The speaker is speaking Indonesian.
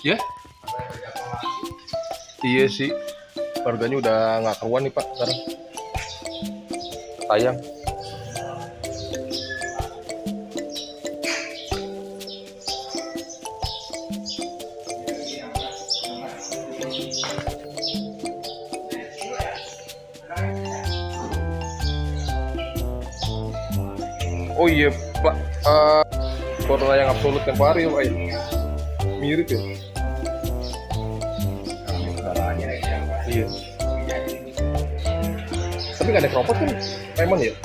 Ya, iya sih. Harganya udah nggak keruan nih Pak sekarang. Sayang. Oh iya Pak, Corolla yang Absolut Temporio Pak ya? Mirip ya? Iya. Tapi nggak ada cropot kan? Emang ya?